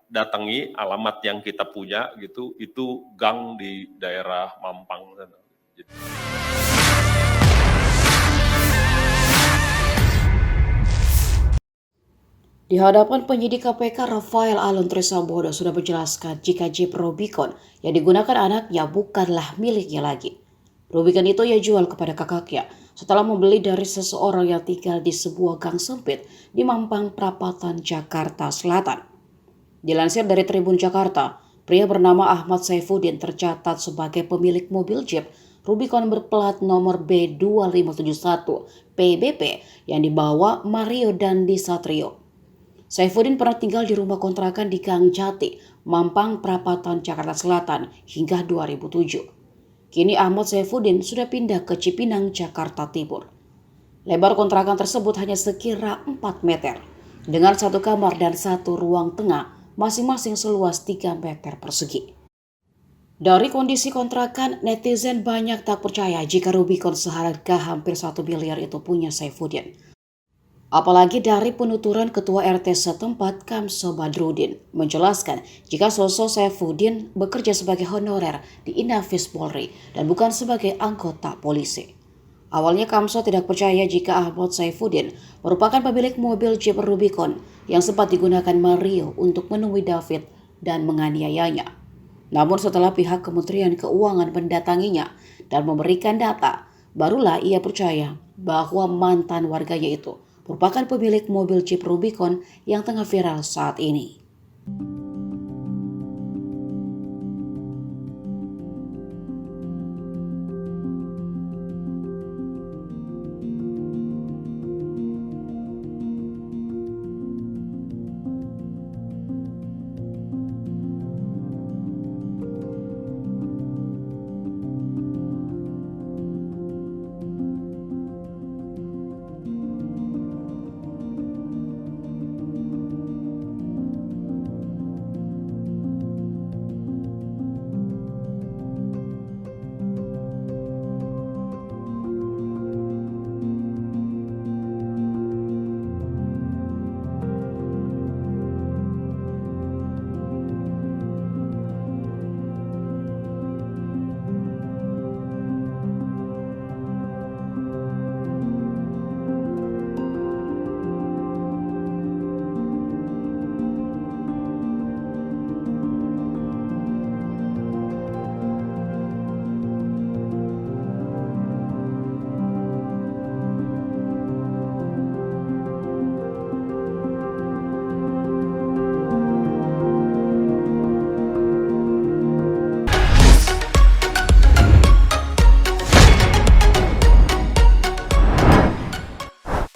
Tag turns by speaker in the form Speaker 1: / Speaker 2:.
Speaker 1: datangi alamat yang kita punya gitu, itu gang di daerah Mampang sana. Gitu.
Speaker 2: Di hadapan penyidik KPK, Rafael Alun Trisambodo sudah menjelaskan jika Jeep Rubicon yang digunakan anaknya bukanlah miliknya lagi. Rubicon itu ia jual kepada kakaknya setelah membeli dari seseorang yang tinggal di sebuah gang sempit di Mampang Perapatan, Jakarta Selatan. Dilansir dari Tribun Jakarta, pria bernama Ahmad Saifuddin tercatat sebagai pemilik mobil Jeep Rubicon berplat nomor B2571 PBP yang dibawa Mario Dandi Satrio. Saifuddin pernah tinggal di rumah kontrakan di Gang Jati, Mampang Perapatan, Jakarta Selatan hingga 2007. Kini Ahmad Saifuddin sudah pindah ke Cipinang, Jakarta Timur. Lebar kontrakan tersebut hanya sekira 4 meter, dengan satu kamar dan satu ruang tengah, masing-masing seluas 3 meter persegi. Dari kondisi kontrakan, netizen banyak tak percaya jika Rubicon seharga hampir 1 miliar itu punya Saifuddin. Apalagi dari penuturan Ketua RT setempat Kamso Badrudin menjelaskan jika sosok Saifuddin bekerja sebagai honorer di Inafis Polri dan bukan sebagai anggota polisi. Awalnya Kamso tidak percaya jika Ahmad Saifuddin merupakan pemilik mobil Jeep Rubicon yang sempat digunakan Mario untuk menemui David dan menganiayanya. Namun setelah pihak Kementerian Keuangan mendatanginya dan memberikan data, barulah ia percaya bahwa mantan warganya itu merupakan pemilik mobil Jeep Rubicon yang tengah viral saat ini.